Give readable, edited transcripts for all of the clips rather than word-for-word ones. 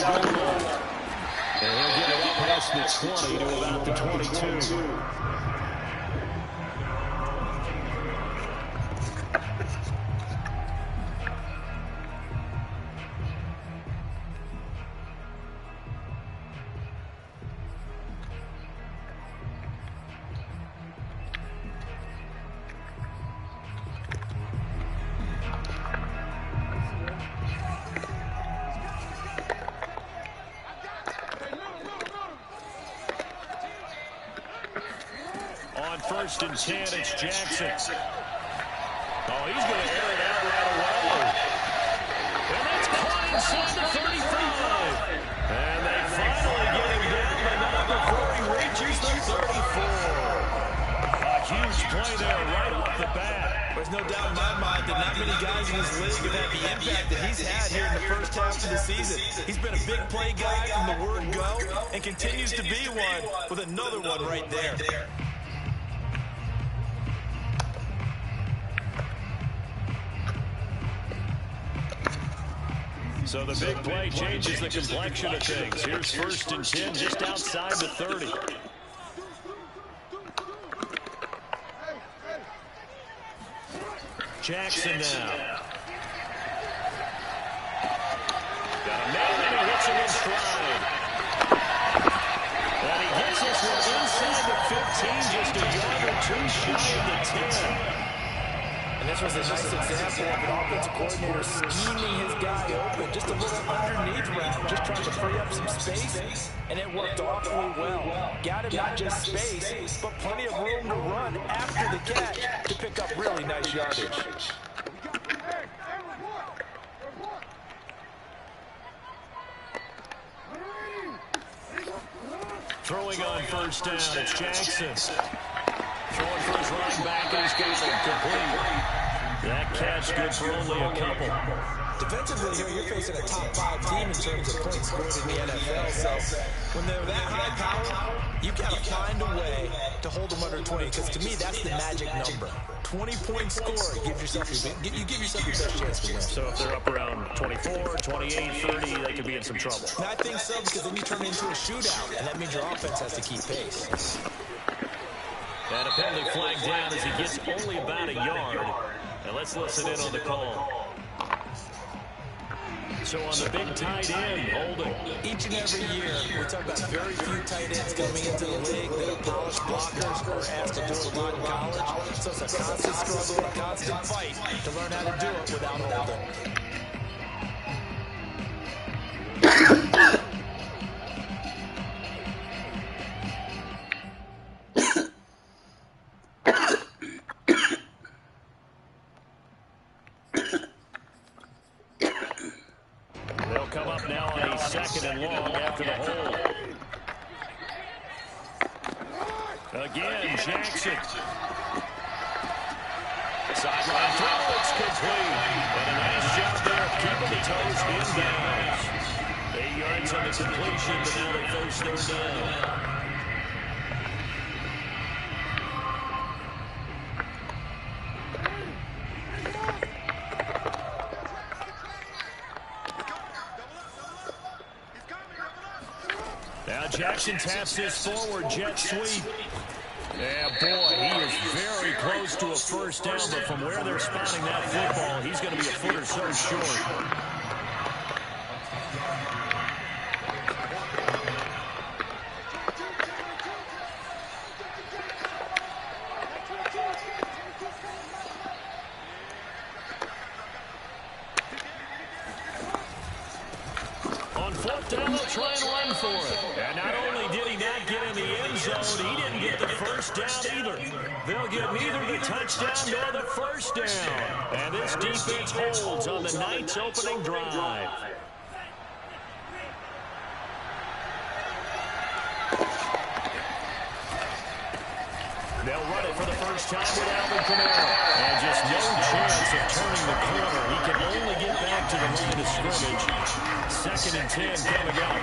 the goal line. And he'll get it up past the 20 to about the 22. First and 10, it's Jackson. Oh, he's going to air it out right away. And that's caught inside the 35. And they finally get him down the number before he reaches the 34. A huge play there right off the bat. There's no doubt in my mind that not many guys in this league have had the impact that he's had here in the first half of the season. He's been a big play guy from the word go and continues to be one with another one right there. So the big play changes the complexion of things. Here's first and 10 just outside the 30. Jackson now. Got a man and he hits him in stride. And he hits this one inside the 15, just a yard or two shy of the 10. And this was a nice example of an offensive coordinator scheming his guy open. Just a little underneath route, just trying to free up some space. And it worked awfully well. Got him not just space, but plenty of room to run after the catch to pick up really nice yardage. Throwing on first down, it's Jackson. Throwing for his running back, and he's got it complete. That catch good for only a couple. Defensively here, you're facing a top 5 team in terms of points scored in the NFL. So when they're that high power, you got to find a way to hold them under 20. Because to me, that's the magic number. 20-point score, you give yourself your best chance to win. So if they're up around 24, 28, 30, they could be in some trouble. And I think so, because then you turn it into a shootout, and that means your offense has to keep pace. And a penalty flag down as he gets only about a yard. And let's listen in on the call. So on the big tight end, holding. Each and every year, we talk about very few tight ends coming into the league that are polished blockers or asked to do it a lot in college. So it's a constant struggle, a constant fight to learn how to do it without holding. Again, Jackson. Sideline throw, it's complete. And a nice job there of keeping the toes inbounds. 8 yards on the completion, but now they face third down. Now Jackson taps this forward jet sweep. Yeah, boy, he is very close to a first down, but from where they're spotting that football, he's going to be a foot or so short. On fourth down, they'll try and run for it. And not only did he not get in the end zone, he didn't get the first down either. They'll get neither the touchdown nor the first down. And this defense holds on the Knights' opening drive. They'll run it for the first time with Alvin Kamara. And just no chance of turning the corner. He can only get back to the line of scrimmage. 2nd and 10 coming up.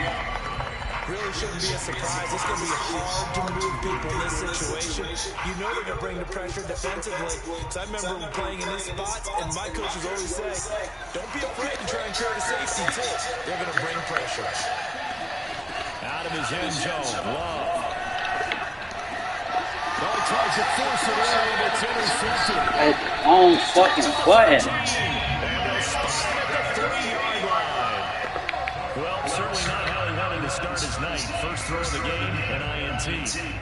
really shouldn't be a surprise. It's going to be hard to move people in this situation. You know they're going to bring the pressure defensively. So I remember playing in this spot, and my coaches always say, don't be afraid to try and create a safety, too. They're going to bring pressure. Out of his end zone, Love. Oh, he tries to force it in, and it's intercepted. It's on fucking button. And they'll spot at the 3-yard line. Well, certainly not how he wanted to start his night. First throw of the game, an INT.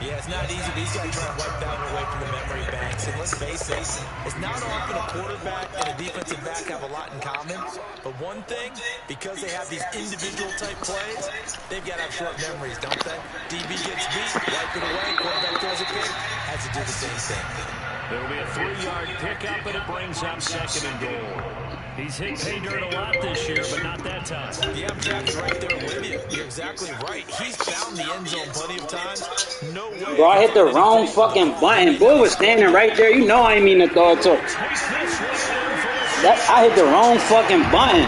Yeah, it's not easy. These guys try to wipe that away from the memory banks. And let's face it, it's not often a quarterback and a defensive back have a lot in common. But one thing, because they have these individual type plays, they've got to have short memories, don't they? DB gets beat, wipe it away, quarterback throws a pick, has to do the same thing. There'll be a 3-yard pickup, and it brings up 2nd and goal. He's hit pay dirt a lot this year, but not that time. Yeah, I'm tracking right there with you. You're exactly right. He's found the end zone plenty of times. No way. Bro, I hit the wrong fucking button. Boy was standing right there. You know I ain't mean to throw it to him. I hit the wrong fucking button.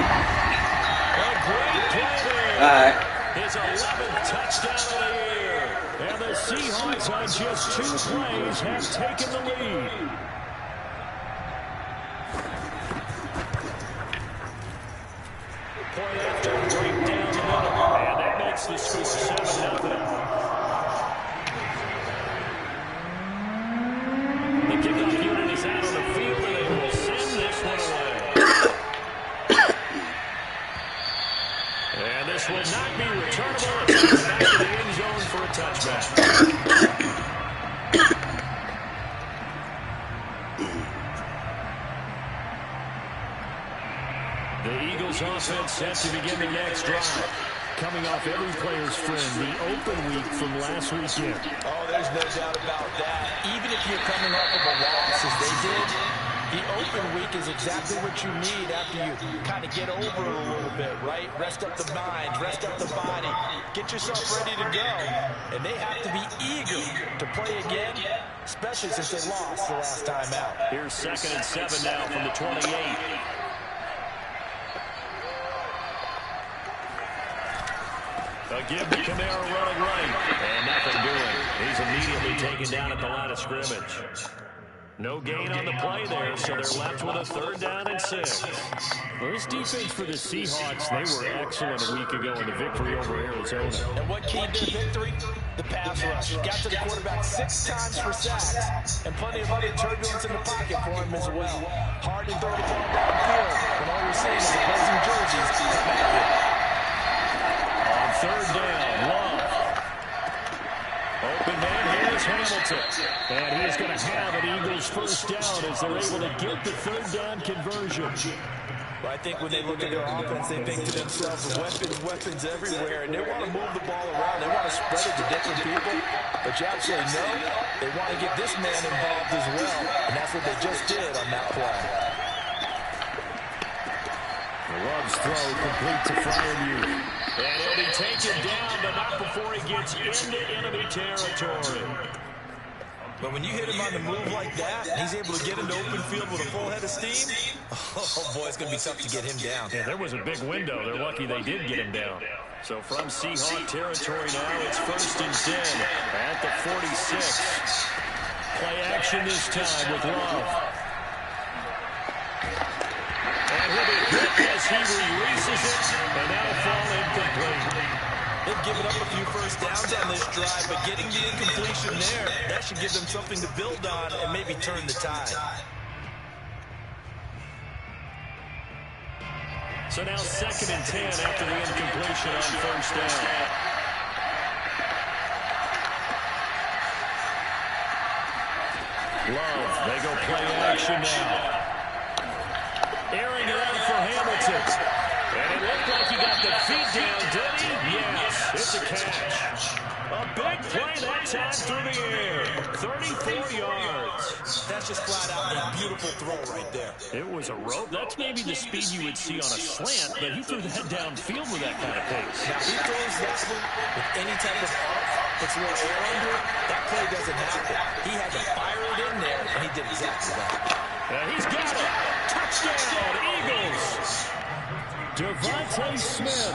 Alright. His 11th touchdown of the year. And the Seahawks on just 2 plays have taken the lead. Point after break down the middle. And that makes the score 7-0. The kickoff unit is out on the field, and they will send this one away. And this will not be returnable. It's back to the end zone for a touchback. The Eagles offense set to begin the next drive. Coming off every player's friend, the open week from last weekend. Oh, there's no doubt about that. Even if you're coming off of a loss as they did, the open week is exactly what you need after you kind of get over it a little bit, right? Rest up the mind, rest up the body, get yourself ready to go. And they have to be eager to play again, especially since they lost the last time out. Here's 2nd and 7 now from the 28. A give to Kamara running right, and nothing doing. He's immediately taken down at the line of scrimmage. No gain on the play there, so they're left with a 3rd down and 6. Well, this defense for the Seahawks, they were excellent a week ago in the victory over Arizona. And what keyed their victory? The pass rush. Got to the quarterback 6 times for sacks, and plenty of other turbulence in the pocket for him as well. Hard to throw the ball downfield when all you're seeing is opposing jerseys. On 3rd down, Love. Open man, here's Hamilton. And he is going to have an Eagles 1st down as they're able to get the 3rd down conversion. Well, I think when they look at their offense, they think to themselves, weapons everywhere, and they want to move the ball around. They want to spread it to different people. But you absolutely know they want to get this man involved as well, and that's what they just did on that play. Love's throw complete to Fryermuth. And he'll be taken down, but not before he gets into enemy territory. But when you hit him on the move like that, he's able to get into open field with a full head of steam, oh boy, it's going to be tough to get him down. Yeah, there was a big window. They're lucky they did get him down. So from Seahawk territory now, it's 1st and 10 at the 46. Play action this time with Love. And he'll be hit as he releases it, and that'll fall incomplete. They've given up a few 1st downs on this drive, but getting the incompletion there, that should give them something to build on and maybe turn the tide. So now 2nd and 10 after the incompletion on 1st down. Love, they go play action now. Airing it out for Hamilton. And it looked like he got the feet down, did he? Yes, it's a catch. A big play that time through the air. 34 yards. That's just flat out a beautiful throw right there. It was a rope. That's maybe the speed you would see on a slant, but he threw that downfield with that kind of pace. Now, he throws that one with any type of arc, puts a little air under it. That play doesn't happen. He had to fire it in there, and he did exactly that. And he's got it. Touchdown, Eagles. Devontae Smith,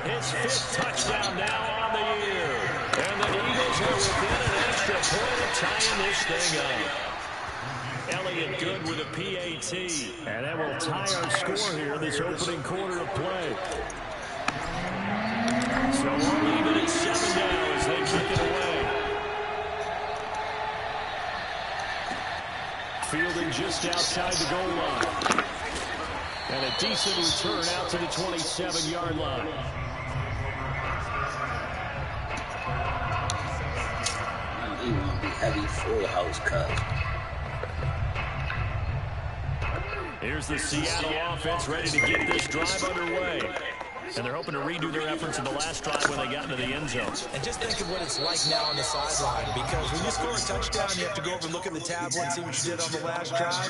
his 5th touchdown now on the year. And the Eagles are within an extra point of tying this thing up. Elliott good with a PAT. And that will tie our score here this opening quarter of play. So we'll leave it at 7 now as they kick it away. Fielding just outside the goal line. And a decent return out to the 27-yard line. He won't be heavy full house cut. Here's the Seattle offense ready to get this drive underway. And they're hoping to redo their efforts in the last drive when they got into the end zone. And just think of what it's like now on the sideline, because when you score a touchdown, you have to go over and look at the tablet and see what you did on the last drive.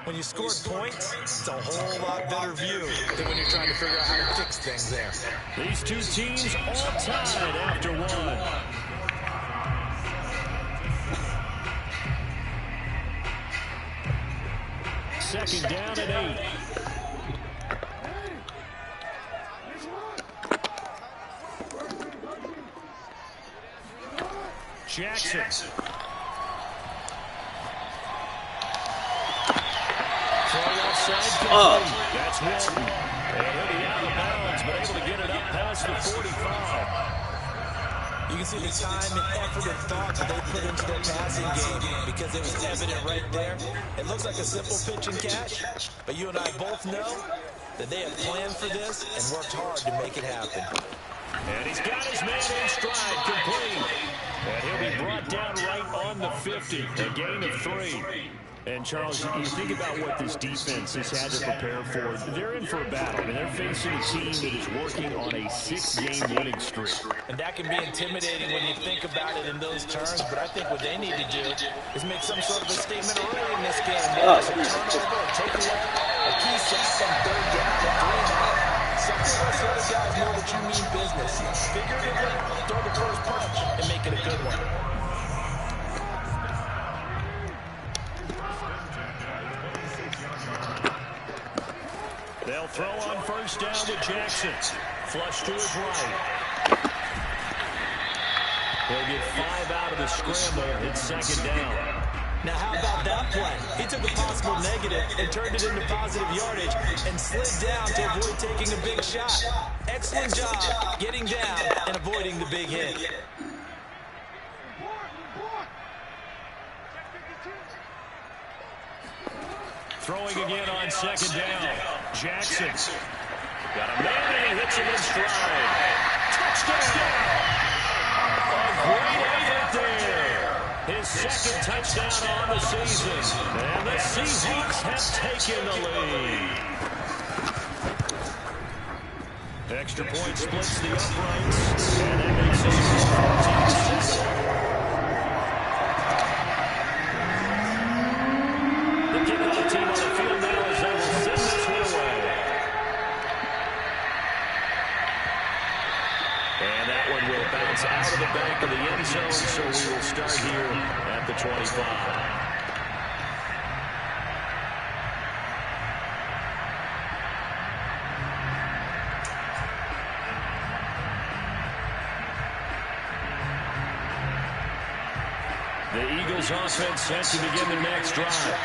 When you scored points, it's a whole lot better view than when you're trying to figure out how to fix things there. These two teams all tied after one. Second down and 8. Jackson. That's Walton. And he'll be out of bounds, but able to get it up past the 45. You can see the time and effort and thought that they put into their passing game, because it was evident right there. It looks like a simple pitch and catch, but you and I both know that they have planned for this and worked hard to make it happen. And he's got his man in stride, complete. And he'll be brought down right on the 50, a gain of 3. And, Charles, you think about what this defense has had to prepare for. They're in for a battle. I mean, they're facing a team that is working on a 6-game winning streak. And that can be intimidating when you think about it in those terms, but I think what they need to do is make some sort of a statement early in this game. Maybe a turnover, take away a key sack on 3rd down and 3 and out. Some of those other guys know that you mean business. Figuratively, throw the first punch and make it a good one. They'll throw on first down with Jackson. Flush to his right. He'll get 5 out of the scramble. It's second down. Now, how about that play? He took a possible negative and turned it into positive yardage and slid down to avoid taking a big shot. Excellent job getting down and avoiding the big hit. Throwing again on second down. Jackson. Got a man and he hits him in stride. Touchdown! A great effort there. His 2nd touchdown on the season. And the Seahawks have taken the lead. Extra point splits the uprights. And that makes it 14-7. The kickoff team on the field now as they will send this one away. And that one will bounce out of the back of the end zone, so we will start here at the 25. The Eagles offense set to begin their next drive.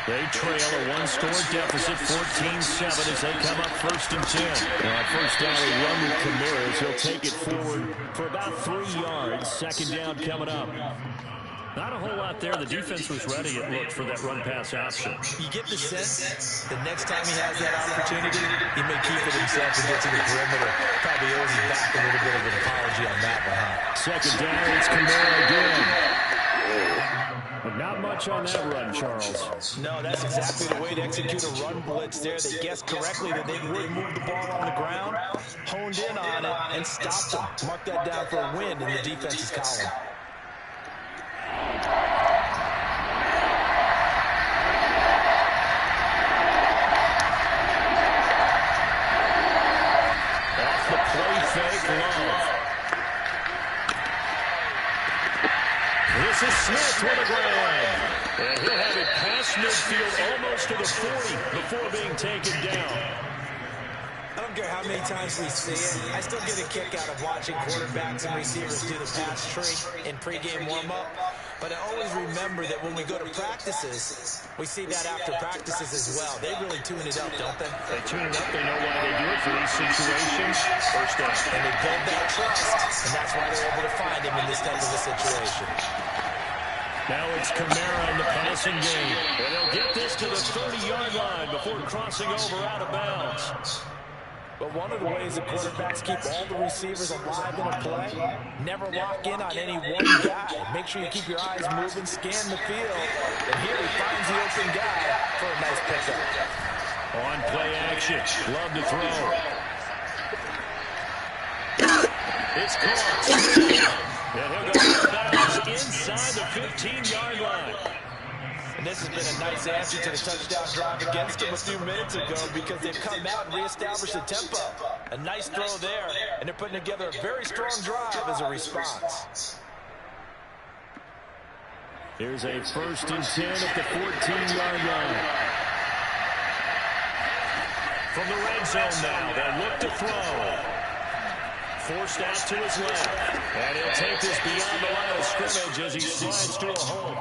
They trail a 1-score deficit, 14-7 as they come up 1st and 10. Now, first down, a run with Kamara. He'll take it forward for about 3 yards. Second down coming up. Not a whole lot there. The defense was ready, it looked, for that run-pass option. You get the sense that next time he has that opportunity, he may keep it himself and get to the perimeter. Probably owes him back a little bit of an apology on that one, huh? Second down, it's Kamara again. But not much on that run, Charles. No, that's exactly the way to execute a run blitz there. They guessed correctly that they would move the ball on the ground, honed in on it, and stopped them. Mark that down for a win in the defense's column. Off the play fake, Love. This is Smith with a grab. And he'll have it past midfield almost to the 40 before being taken down. I don't don't care how many times we see it, I still get a kick out of watching quarterbacks and receivers do the pass tree in pregame warm-up. But I always remember that when we go to practices, we see that after practices as well. They really tune it up, don't they? They tune it up. They know why they do it for these situations. First down. And they build that trust, and that's why they're able to find him in this type of a situation. Now it's Kamara in the passing game. And he'll get this to the 30-yard line before crossing over out of bounds. But one of the ways that quarterbacks keep all the receivers alive in a play, never lock in on any one guy. Make sure you keep your eyes moving, scan the field. And here he finds the open guy for a nice pickup. On play action. Love to throw. It's caught. And he'll go out of bounds inside the 15-yard line. And this has been a nice answer to the touchdown drive against them a few minutes ago because they've come out and reestablished the tempo. A nice throw there, and they're putting together a very strong drive as a response. Here's a 1st and 10 at the 14-yard line. From the red zone now, they'll look to throw. Forced out to his left. And he'll take this beyond the line of scrimmage as he slides to a hole.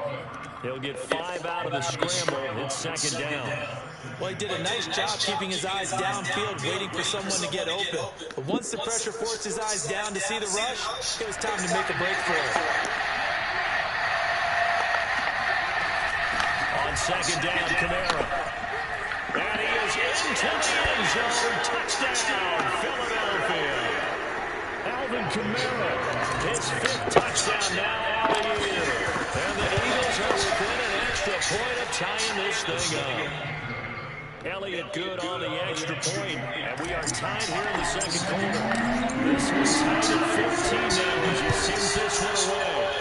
He'll get 5 out of the scramble. It's 2nd down. Well, he did a nice job keeping his eyes downfield, waiting for someone to get open. But once the pressure forced his eyes down to see the rush, it was time to make a break for it. On 2nd down, Kamara. And he is into the end zone. Touchdown, Philadelphia. Alvin Kamara, his 5th touchdown now on the year. And the Eagles are within an extra point of tying this thing up. Elliott good on the extra point, and we are tied here in the 2nd quarter. This one's tied at 15 now as he sends this one away.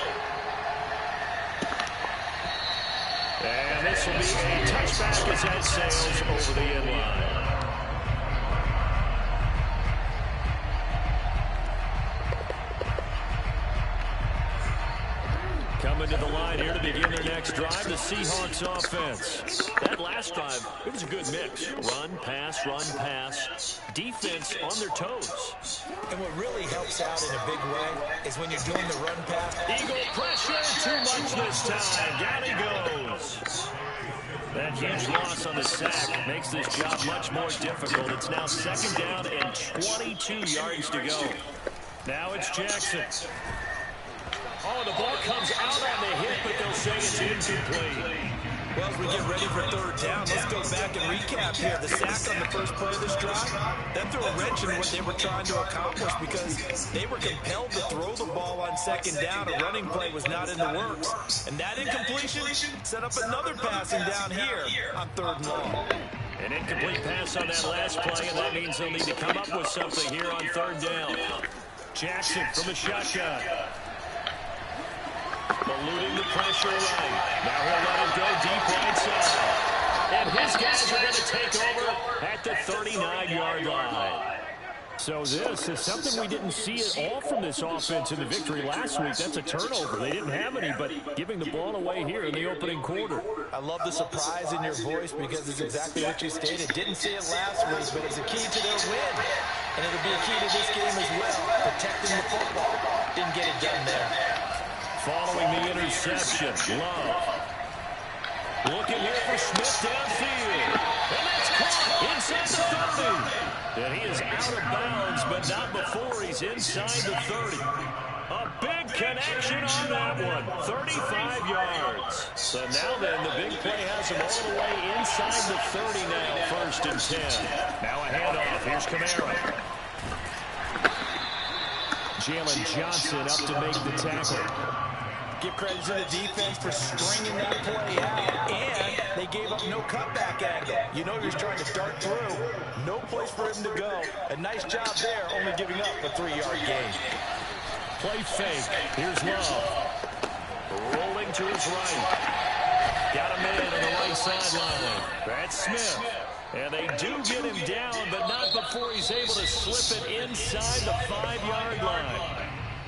And this will be a touchback as that sails over the end line. Coming to the line here to begin their next drive, the Seahawks offense. That last drive, it was a good mix. Run, pass, defense on their toes. And what really helps out in a big way is when you're doing the run pass. Eagle pressure, too much this time. Down he goes. That huge loss on the sack makes this job much more difficult. It's now 2nd down and 22 yards to go. Now it's Jackson. Oh, the ball comes out on the hit, but they'll say it's incomplete. Well, as we get ready for 3rd down, let's go back and recap here. The sack on the first play of this drive, that threw a wrench in what they were trying to accomplish because they were compelled to throw the ball on 2nd down. A running play was not in the works. And that incompletion set up another passing down here on 3rd and long. An incomplete pass on that last play, and that means they'll need to come up with something here on 3rd down. Jackson from the shotgun. Eluding the pressure right. Now he'll let it go deep right side. And his guys are going to take over at the 39-yard line. So this is something we didn't see at all from this offense in the victory last week. That's a turnover. They didn't have any, but giving the ball away here in the opening quarter. I love the surprise in your voice because it's exactly what you stated. Didn't see it last week, but it's a key to their win. And it'll be a key to this game as well, protecting the football. Didn't get it done there. Following the interception, Love. Looking here for Smith downfield. And that's caught inside the 30. And he is out of bounds, but not before he's inside the 30. A big connection on that one. 35 yards. So now then, the big play has him all the way inside the 30 now, 1st and 10. Now a handoff. Here's Kamara. Jalen Johnson up to make the tackle. Give credit to the defense for stringing that play out, and they gave up no cutback angle. You know he was trying to dart through. No place for him to go. A nice job there, only giving up a 3-yard gain. Play fake. Here's Love. Rolling to his right. Got a man on the right sideline. That's Smith. And they do get him down, but not before he's able to slip it inside the 5-yard line.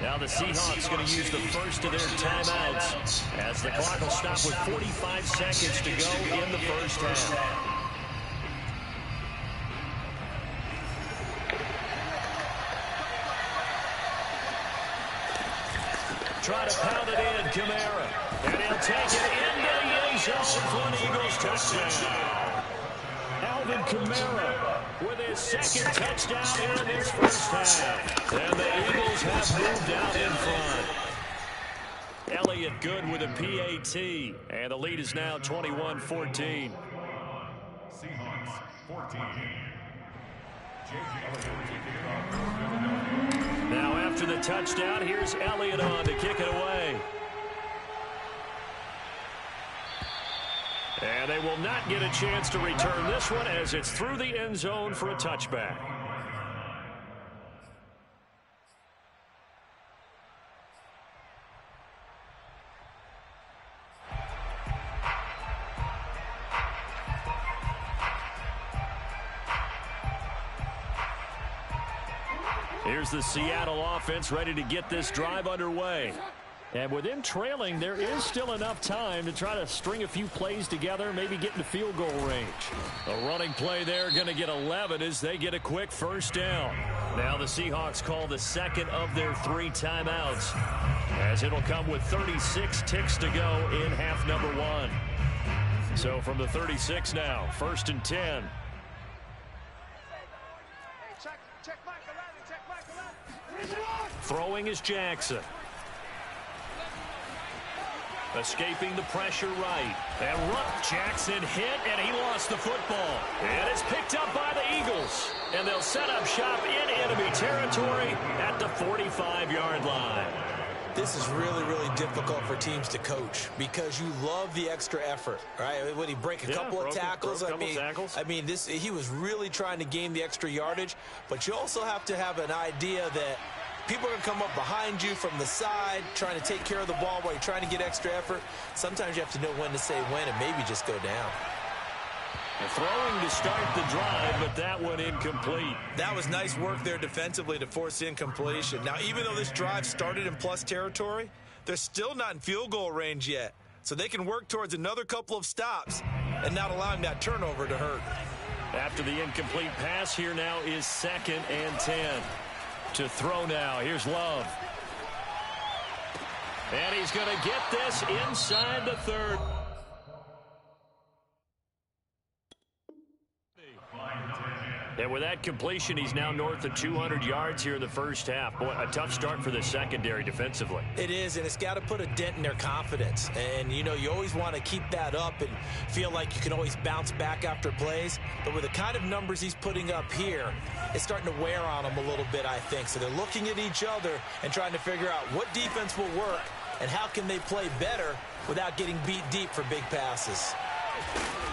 Now the Seahawks going to use the first of their timeouts as the clock will stop with 45 seconds to go in the first half. try to pound it in, Kamara. And he'll take it into the end zone for an Eagles touchdown. Alvin Kamara with his second touchdown here in this first half. And the Eagles have moved out in front. Elliott good with a PAT. And the lead is now 21-14. Seahawks 14. Now after the touchdown, here's Elliott on to kick it away. And they will not get a chance to return this one as it's through the end zone for a touchback. Here's the Seattle offense ready to get this drive underway. And with them trailing, there is still enough time to try to string a few plays together, maybe get into field goal range. A running play there going to get 11 as they get a quick first down. Now the Seahawks call the second of their 3 timeouts, as it'll come with 36 ticks to go in half number 1. So from the 36 now, 1st and 10. Throwing is Jackson. Escaping the pressure right. And Jackson hit, and he lost the football. And it's picked up by the Eagles. And they'll set up shop in enemy territory at the 45-yard line. This is really, really difficult for teams to coach because you love the extra effort, right? When he break a couple of tackles, I mean, he was really trying to gain the extra yardage, but you also have to have an idea that people are going to come up behind you from the side, trying to take care of the ball while you're trying to get extra effort. Sometimes you have to know when to say when and maybe just go down. Throwing to start the drive, but that one incomplete. That was nice work there defensively to force incompletion. Now, even though this drive started in plus territory, they're still not in field goal range yet. So they can work towards another couple of stops and not allowing that turnover to hurt. After the incomplete pass, here now is 2nd and 10. To throw now. Here's Love. And he's going to get this inside the 3rd. And with that completion, he's now north of 200 yards here in the first half. Boy, a tough start for the secondary defensively. It is, and it's got to put a dent in their confidence. And, you know, you always want to keep that up and feel like you can always bounce back after plays. But with the kind of numbers he's putting up here, it's starting to wear on them a little bit, I think. So they're looking at each other and trying to figure out what defense will work and how can they play better without getting beat deep for big passes.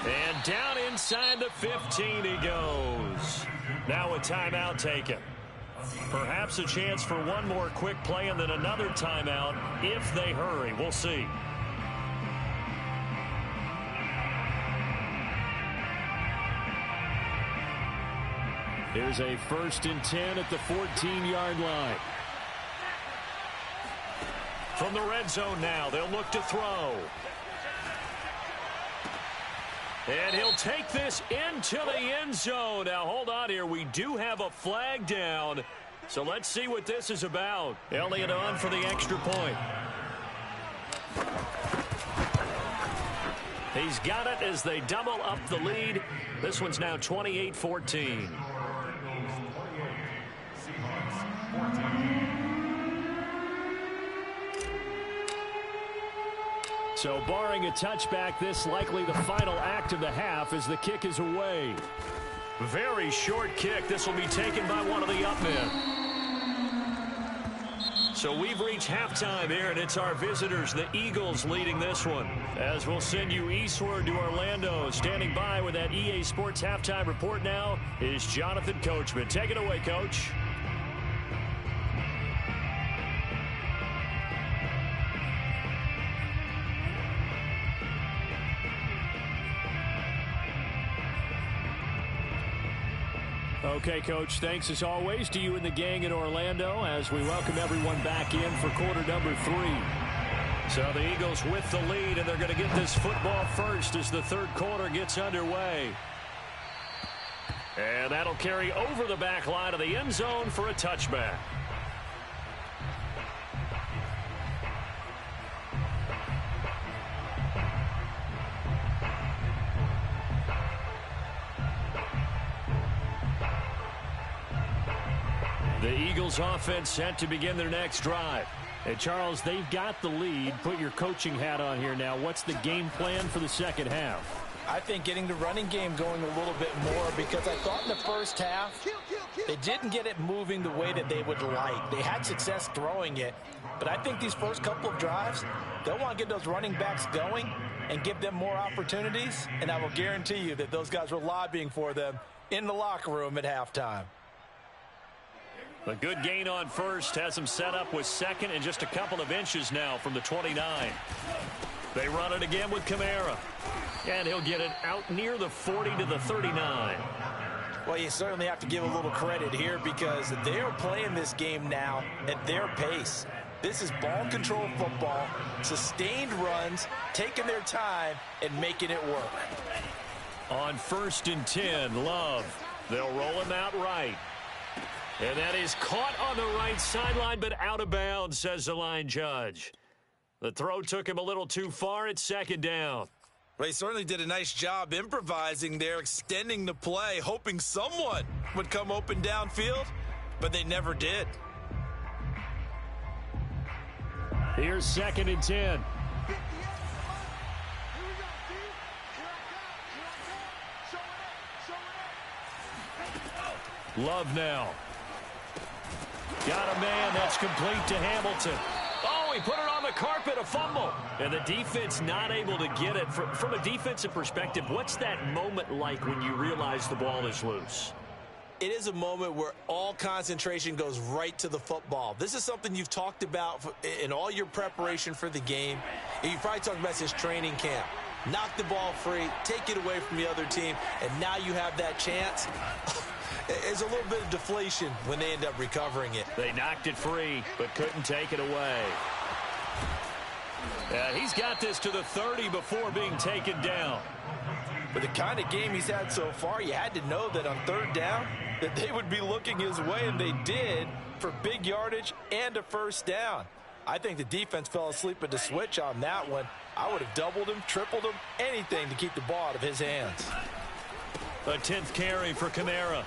And down inside the 15 he goes. Now a timeout taken. Perhaps a chance for one more quick play and then another timeout if they hurry. We'll see. Here's a 1st and 10 at the 14-yard line. From the red zone now, they'll look to throw. And he'll take this into the end zone. Now, hold on here. We do have a flag down. So let's see what this is about. Elliott on for the extra point. He's got it as they double up the lead. This one's now 28-14. So barring a touchback, this likely the final act of the half as the kick is away. Very short kick. This will be taken by one of the up men. So we've reached halftime here, and it's our visitors, the Eagles, leading this one. As we'll send you eastward to Orlando. Standing by with that EA Sports halftime report now is Jonathan Coachman. Take it away, Coach. Okay, Coach, thanks as always to you and the gang in Orlando as we welcome everyone back in for quarter number 3. So the Eagles with the lead, and they're going to get this football first as the third quarter gets underway. And that'll carry over the back line of the end zone for a touchback. The Eagles offense set to begin their next drive. Hey, Charles, they've got the lead. Put your coaching hat on here now. What's the game plan for the second half? I think getting the running game going a little bit more, because I thought in the first half they didn't get it moving the way that they would like. They had success throwing it, but I think these first couple of drives, they'll want to get those running backs going and give them more opportunities, and I will guarantee you that those guys were lobbying for them in the locker room at halftime. A good gain on first has him set up with second and just a couple of inches now from the 29. They run it again with Kamara. And he'll get it out near the 40 to the 39. Well, you certainly have to give a little credit here, because they are playing this game now at their pace. This is ball control football, sustained runs, taking their time and making it work. On 1st and 10, Love. They'll roll him out right. And that is caught on the right sideline, but out of bounds, says the line judge. The throw took him a little too far at 2nd down. Well, he certainly did a nice job improvising there, extending the play, hoping someone would come open downfield, but they never did. Here's 2nd and 10. Love now. Got a man. That's complete to Hamilton. Oh, he put it on the carpet, a fumble. And the defense not able to get it. From a defensive perspective, what's that moment like when you realize the ball is loose? It is a moment where all concentration goes right to the football. This is something you've talked about in all your preparation for the game. And you probably talked about since training camp. Knock the ball free, take it away from the other team, and now you have that chance. There's a little bit of deflation when they end up recovering it. They knocked it free, but couldn't take it away. He's got this to the 30 before being taken down. With the kind of game he's had so far, you had to know that on 3rd down that they would be looking his way, and they did, for big yardage and a 1st down. I think the defense fell asleep at the switch on that one. I would have doubled him, tripled him, anything to keep the ball out of his hands. A 10th carry for Kamara.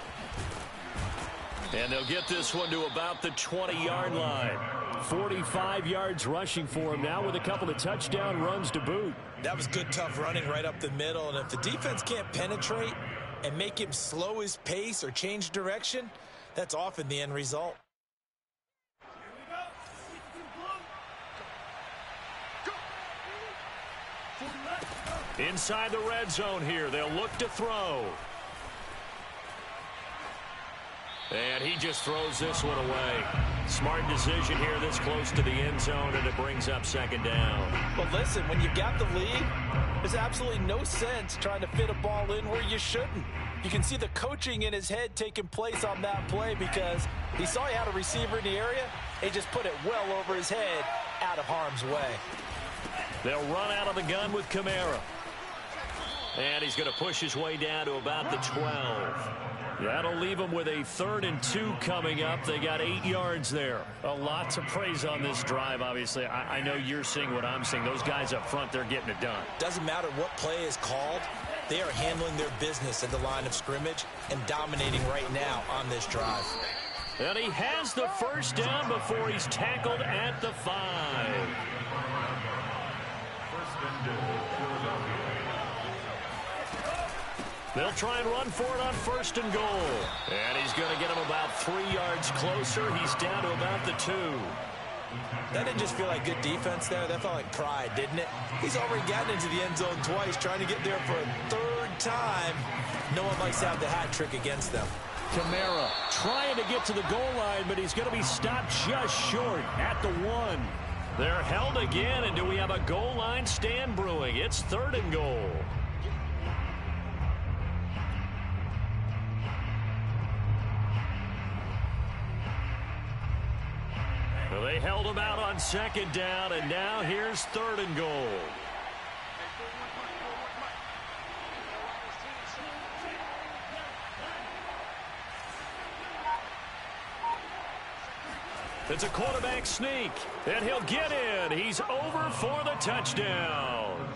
And they'll get this one to about the 20-yard line. 45 yards rushing for him now with a couple of touchdown runs to boot. That was good, tough running right up the middle. And if the defense can't penetrate and make him slow his pace or change direction, that's often the end result. Inside the red zone here, they'll look to throw. And he just throws this one away. Smart decision here this close to the end zone, and it brings up 2nd down. But listen, when you've got the lead, there's absolutely no sense trying to fit a ball in where you shouldn't. You can see the coaching in his head taking place on that play, because he saw he had a receiver in the area. He just put it well over his head, out of harm's way. They'll run out of the gun with Kamara. And he's going to push his way down to about the 12. That'll leave them with a 3rd and 2 coming up. They got 8 yards there. A lot to praise on this drive, obviously. I know you're seeing what I'm seeing. Those guys up front, they're getting it done. Doesn't matter what play is called. They are handling their business at the line of scrimmage and dominating right now on this drive. And he has the 1st down before he's tackled at the 5. 1st and 2. They'll try and run for it on 1st and goal. And he's going to get him about 3 yards closer. He's down to about the 2. That didn't just feel like good defense there. That felt like pride, didn't it? He's already gotten into the end zone twice, trying to get there for a 3rd time. No one likes to have the hat trick against them. Kamara trying to get to the goal line, but he's going to be stopped just short at the 1. They're held again, and do we have a goal line stand brewing? It's 3rd and goal. They held him out on 2nd down, and now here's 3rd and goal. It's a quarterback sneak, and he'll get in. He's over for the touchdown.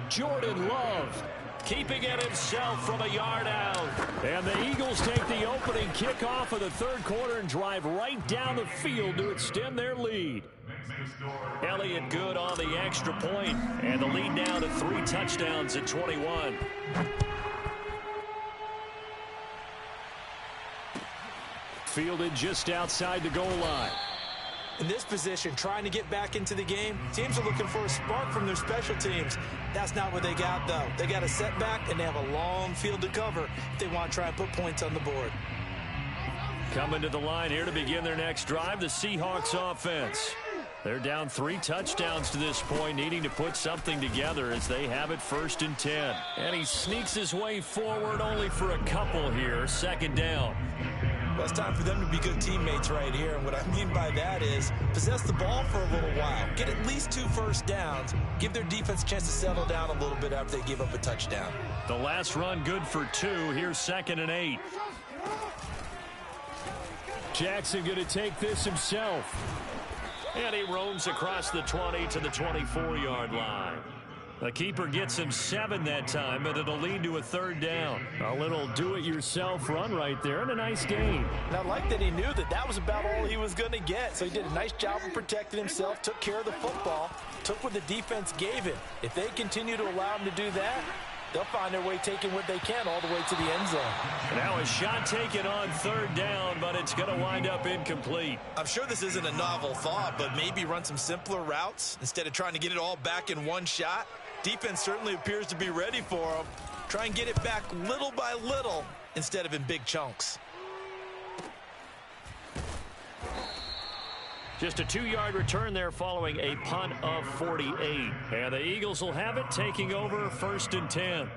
Jordan Love keeping it himself from a yard out. And the Eagles take the opening kickoff of the third quarter and drive right down the field to extend their lead. Elliott good on the extra point, and the lead now to 3 touchdowns at 21. Fielded just outside the goal line. In this position, trying to get back into the game, teams are looking for a spark from their special teams. That's not what they got, though. They got a setback, and they have a long field to cover if they want to try and put points on the board. Coming to the line here to begin their next drive, the Seahawks offense. They're down 3 touchdowns to this point, needing to put something together as they have it 1st and 10. And he sneaks his way forward only for a couple here, 2nd down. Well, it's time for them to be good teammates right here. And what I mean by that is possess the ball for a little while. Get at least 2 first downs. Give their defense a chance to settle down a little bit after they give up a touchdown. The last run good for 2. Here's 2nd and 8. Jackson going to take this himself. And he roams across the 20 to the 24-yard line. The keeper gets him 7 that time, but it'll lead to a 3rd down. A little do-it-yourself run right there, and a nice gain. And I like that he knew that that was about all he was going to get. So he did a nice job of protecting himself, took care of the football, took what the defense gave him. If they continue to allow him to do that, they'll find their way taking what they can all the way to the end zone. Now a shot taken on 3rd down, but it's going to wind up incomplete. I'm sure this isn't a novel thought, but maybe run some simpler routes instead of trying to get it all back in one shot. Defense certainly appears to be ready for him. Try and get it back little by little instead of in big chunks. Just a 2-yard return there following a punt of 48. And the Eagles will have it, taking over 1st and 10.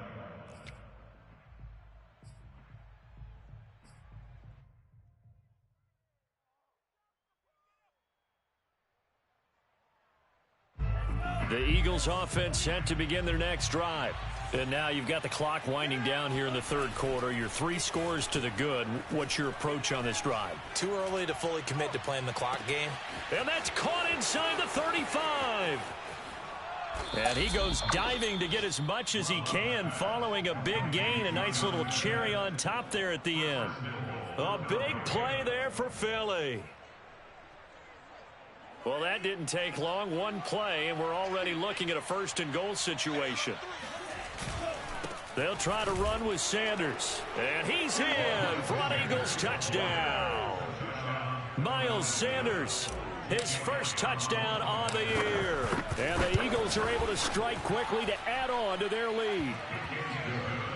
The Eagles offense set to begin their next drive. And now you've got the clock winding down here in the 3rd quarter. Your 3 scores to the good. What's your approach on this drive? Too early to fully commit to playing the clock game. And that's caught inside the 35. And he goes diving to get as much as he can following a big gain. A nice little cherry on top there at the end. A big play there for Philly. Well, that didn't take long. 1 play, and we're already looking at a 1st and goal situation. They'll try to run with Sanders. And he's in for an Eagles touchdown. Miles Sanders, his 1st touchdown on the year. And the Eagles are able to strike quickly to add on to their lead.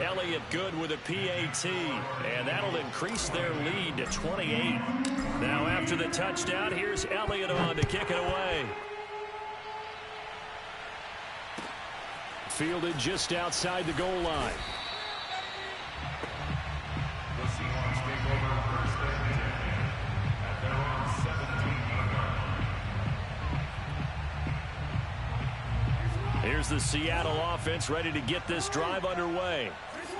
Elliott good with a PAT, and that'll increase their lead to 28. Now after the touchdown, here's Elliott on to kick it away. Fielded just outside the goal line. The Seahawks take over 1st and 10 at their own 17-yard line. Here's the Seattle offense ready to get this drive underway.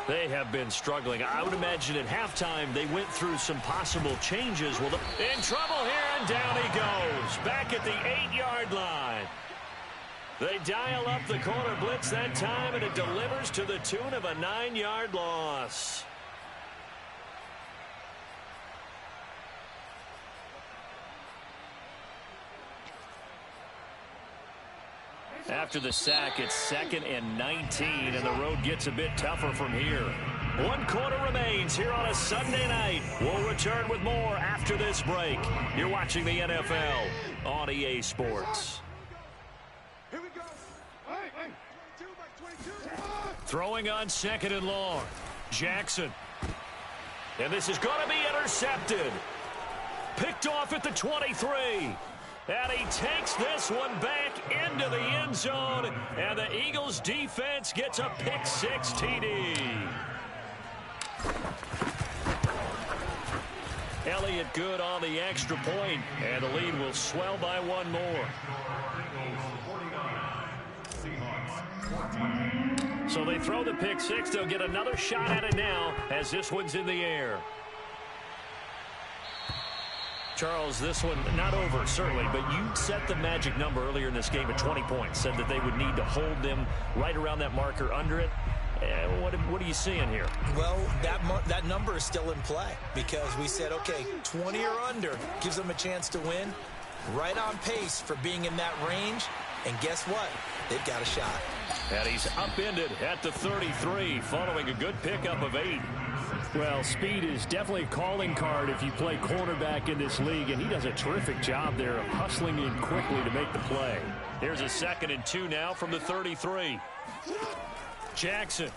They have been struggling. I would imagine at halftime they went through some possible changes. Well, in trouble here, and down he goes. Back at the 8-yard line. They dial up the corner blitz that time, and it delivers to the tune of a 9-yard loss. After the sack, it's 2nd and 19, and the road gets a bit tougher from here. 1 quarter remains here on a Sunday night. We'll return with more after this break. You're watching the NFL on EA Sports. Here we go. Hey. 22 by 22. Throwing on 2nd and long. Jackson. And this is going to be intercepted. Picked off at the 23. And he takes this one back into the end zone. And the Eagles defense gets a pick-6 TD. Elliott good on the extra point, and the lead will swell by 1 more. So they throw the pick-6. They'll get another shot at it now as this one's in the air. Charles, this one not over, certainly, but you set the magic number earlier in this game at 20 points. Said that they would need to hold them right around that marker under it. What are you seeing here? Well, that number is still in play because we said, okay, 20 or under gives them a chance to win. Right on pace for being in that range. And guess what? They've got a shot. And he's upended at the 33 following a good pickup of 8. Well, speed is definitely a calling card if you play cornerback in this league, and he does a terrific job there of hustling in quickly to make the play. Here's a 2nd and 2 now from the 33. Jackson.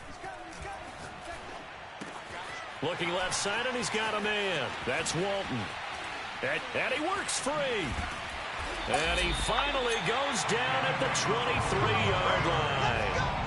Looking left side, and he's got a man. That's Walton. And he works free. And he finally goes down at the 23-yard line.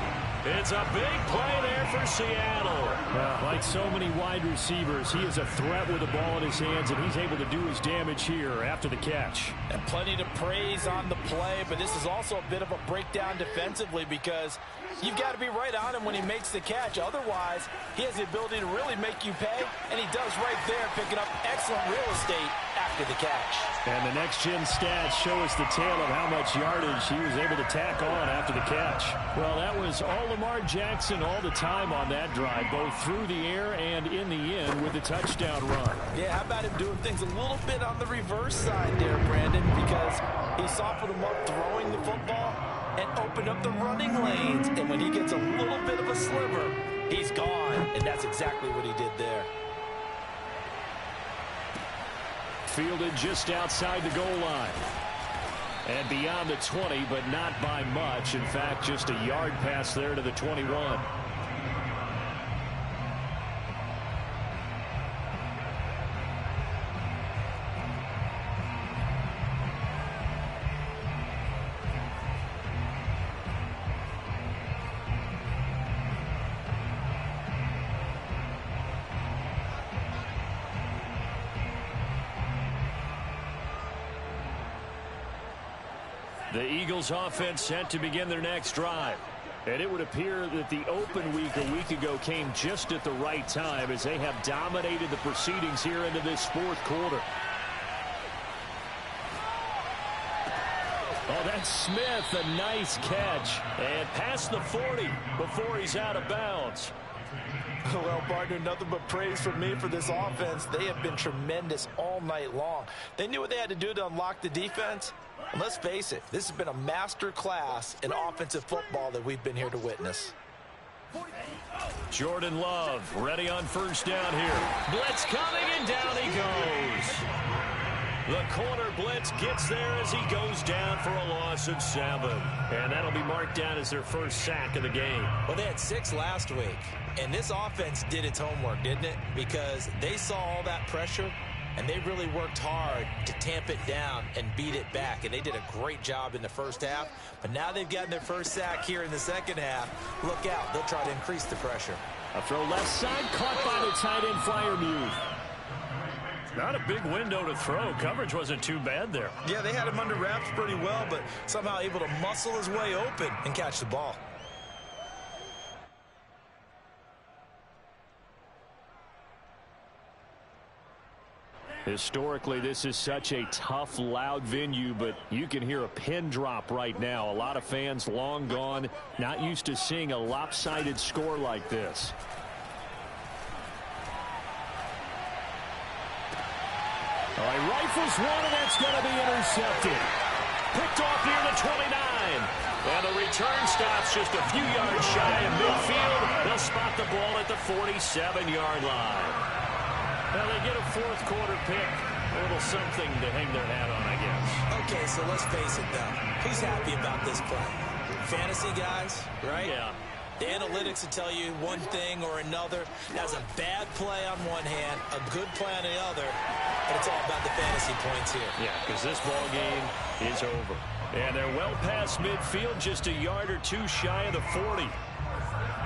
It's a big play there for Seattle. Well, like so many wide receivers, he is a threat with the ball in his hands, and he's able to do his damage here after the catch. And plenty to praise on the play, but this is also a bit of a breakdown defensively because you've got to be right on him when he makes the catch. Otherwise, he has the ability to really make you pay, and he does right there, picking up excellent real estate after the catch. And the next-gen stats show us the tale of how much yardage he was able to tack on after the catch. Well, that was all Lamar Jackson all the time on that drive, both through the air and in the end with the touchdown run. Yeah, how about him doing things a little bit on the reverse side there, Brandon, because he softened him up throwing the football and opened up the running lanes. And when he gets a little bit of a sliver, he's gone. And that's exactly what he did there. Fielded just outside the goal line. And beyond the 20, but not by much. In fact, just a yard pass there to the 21. The Eagles offense set to begin their next drive. And it would appear that the open week a week ago came just at the right time as they have dominated the proceedings here into this fourth quarter. Oh, that's Smith, a nice catch. And past the 40 before he's out of bounds. Well, partner, nothing but praise from me for this offense. They have been tremendous all night long. They knew what they had to do to unlock the defense. And let's face it, this has been a master class in offensive football that we've been here to witness. Jordan Love ready on first down here. Blitz coming, and down he goes. The corner blitz gets there as he goes down for a loss of 7. And that'll be marked down as their first sack of the game. Well, they had 6 last week. And this offense did its homework, didn't it? Because they saw all that pressure, and they really worked hard to tamp it down and beat it back. And they did a great job in the first half. But now they've gotten their first sack here in the second half. Look out. They'll try to increase the pressure. A throw left side, caught by the tight end Freiermuth. Not a big window to throw. Coverage wasn't too bad there. Yeah, they had him under wraps pretty well, but somehow able to muscle his way open and catch the ball. Historically, this is such a tough, loud venue, but you can hear a pin drop right now. A lot of fans long gone, not used to seeing a lopsided score like this. All right, rifles one, and that's going to be intercepted. Picked off near the 29. And the return stops just a few yards shy of midfield. They'll spot the ball at the 47-yard line. Well, they get a fourth quarter pick. A little something to hang their hat on, I guess. Okay, so let's face it, though. Who's happy about this play? Fantasy guys, right? Yeah. The analytics will tell you one thing or another. That's a bad play on one hand, a good play on the other, but it's all about the fantasy points here. Yeah, because this ball game is over. And they're well past midfield, just a yard or two shy of the 40.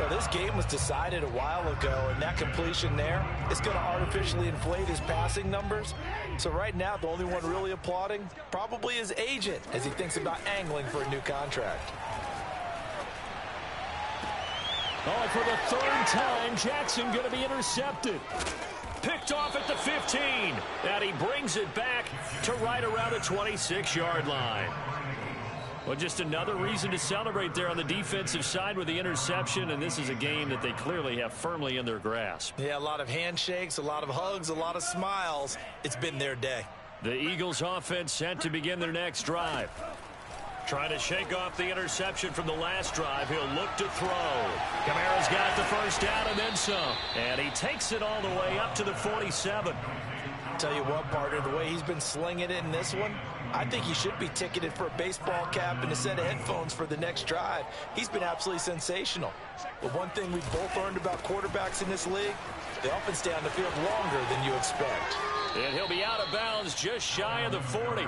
Well, this game was decided a while ago, and that completion there is going to artificially inflate his passing numbers. So right now, the only one really applauding probably his agent as he thinks about angling for a new contract. Oh, for the third time, Jackson going to be intercepted. Picked off at the 15. And he brings it back to right around the 26-yard line. Well, just another reason to celebrate there on the defensive side with the interception, and this is a game that they clearly have firmly in their grasp. Yeah, a lot of handshakes, a lot of hugs, a lot of smiles. It's been their day. The Eagles offense set to begin their next drive. Trying to shake off the interception from the last drive. He'll look to throw. Kamara's got the first down and then some. And he takes it all the way up to the 47. Tell you what, partner, the way he's been slinging it in this one, I think he should be ticketed for a baseball cap and a set of headphones for the next drive. He's been absolutely sensational. But one thing we've both learned about quarterbacks in this league, they often stay on the field longer than you expect. And he'll be out of bounds just shy of the 40.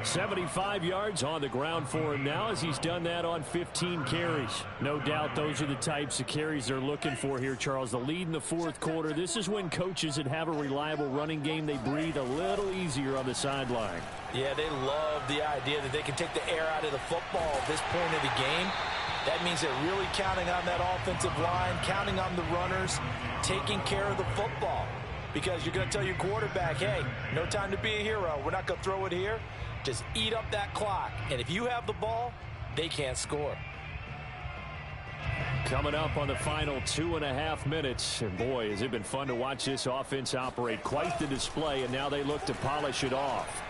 75 yards on the ground for him now as he's done that on 15 carries. No doubt those are the types of carries they're looking for here, Charles. The lead in the fourth quarter. This is when coaches that have a reliable running game, they breathe a little easier on the sideline. Yeah, they love the idea that they can take the air out of the football at this point of the game. That means they're really counting on that offensive line, counting on the runners, taking care of the football. Because you're going to tell your quarterback, hey, no time to be a hero. We're not going to throw it here. Just eat up that clock. And if you have the ball, they can't score. Coming up on the final 2.5 minutes. And boy, has it been fun to watch this offense operate. Quite the display, and now they look to polish it off.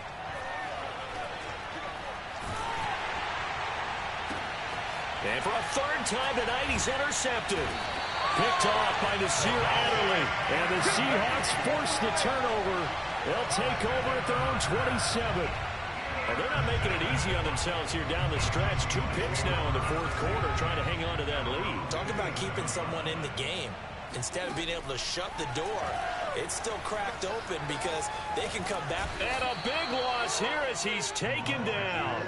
And for a third time tonight, he's intercepted. Picked off by Nasir Adderley. And the Seahawks force the turnover. They'll take over at their own 27. Well, they're not making it easy on themselves here down the stretch. 2 picks now in the fourth quarter trying to hang on to that lead. Talk about keeping someone in the game. Instead of being able to shut the door, it's still cracked open because they can come back. And a big loss here as he's taken down.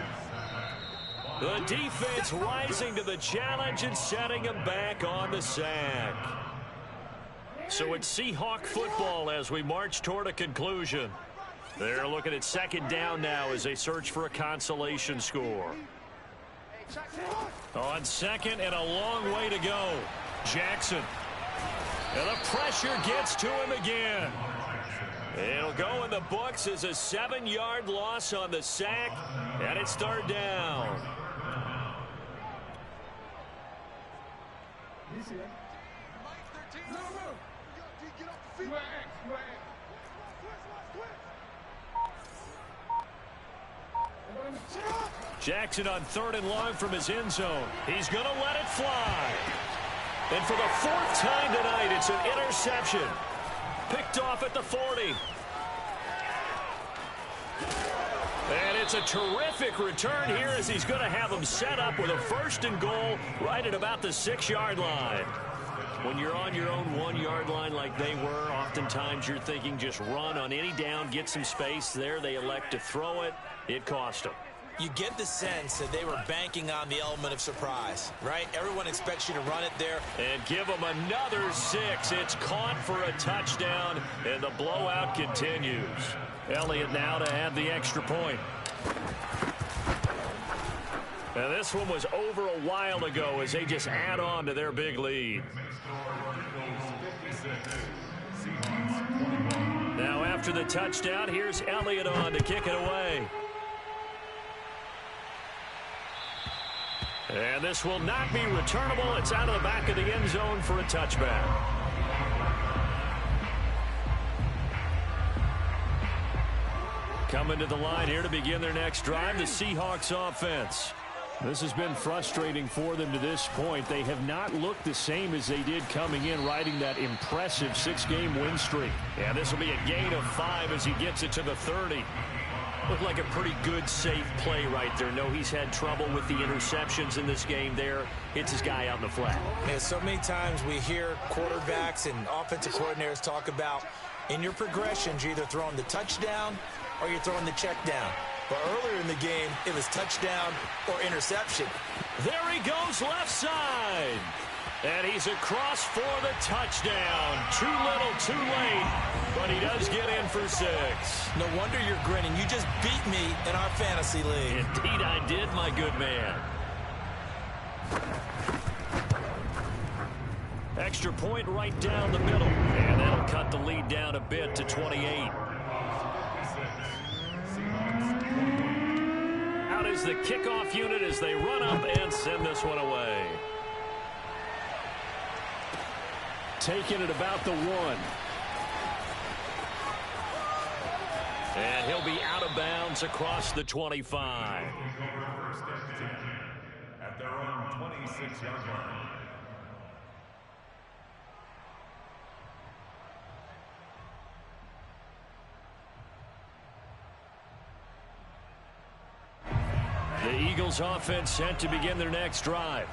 The defense rising to the challenge and setting him back on the sack. So it's Seahawk football as we march toward a conclusion. They're looking at second down now as they search for a consolation score. On second and a long way to go. Jackson. And the pressure gets to him again. It'll go in the books as a 7-yard loss on the sack, and it's third down. Jackson on third and long from his end zone. He's going to let it fly. And for the 4th time tonight, it's an interception. Picked off at the 40. And it's a terrific return here as he's going to have him set up with a 1st and goal right at about the 6-yard line. When you're on your own 1-yard line like they were, oftentimes you're thinking just run on any down, get some space. There they elect to throw it. It cost them. You get the sense that they were banking on the element of surprise, right? Everyone expects you to run it there. And give them another 6. It's caught for a touchdown, and the blowout continues. Elliott now to add the extra point. And this one was over a while ago as they just add on to their big lead. Now after the touchdown, here's Elliott on to kick it away. And this will not be returnable. It's out of the back of the end zone for a touchback. Coming to the line here to begin their next drive, the Seahawks offense. This has been frustrating for them to this point. They have not looked the same as they did coming in, riding that impressive 6-game win streak. And this will be a gain of 5 as he gets it to the 30. Looked like a pretty good, safe play right there. No, he's had trouble with the interceptions in this game there. Hits his guy out in the flat. Man, so many times we hear quarterbacks and offensive coordinators talk about in your progressions, you're either throwing the touchdown or you're throwing the check down. But earlier in the game, it was touchdown or interception. There he goes left side. And he's across for the touchdown. Too little, too late. But he does get in for 6. No wonder you're grinning. You just beat me in our fantasy league. Indeed I did, my good man. Extra point right down the middle. And that'll cut the lead down a bit to 28. Out is the kickoff unit as they run up and send this one away. Taking it about the 1. And he'll be out of bounds across the 25. At their own 26-yard line. The Eagles offense set to begin their next drive.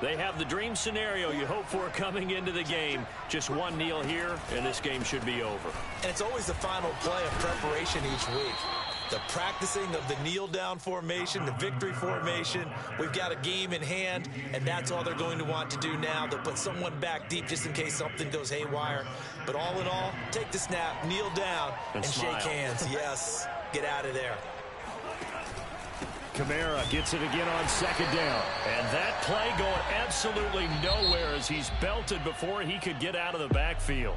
They have the dream scenario you hope for coming into the game. Just one kneel here, and this game should be over. And it's always the final play of preparation each week. The practicing of the kneel-down formation, the victory formation. We've got a game in hand, and that's all they're going to want to do now. They'll put someone back deep just in case something goes haywire. But all in all, take the snap, kneel down, and shake hands. Yes, get out of there. Kamara gets it again on second down. And that play going absolutely nowhere as he's belted before he could get out of the backfield.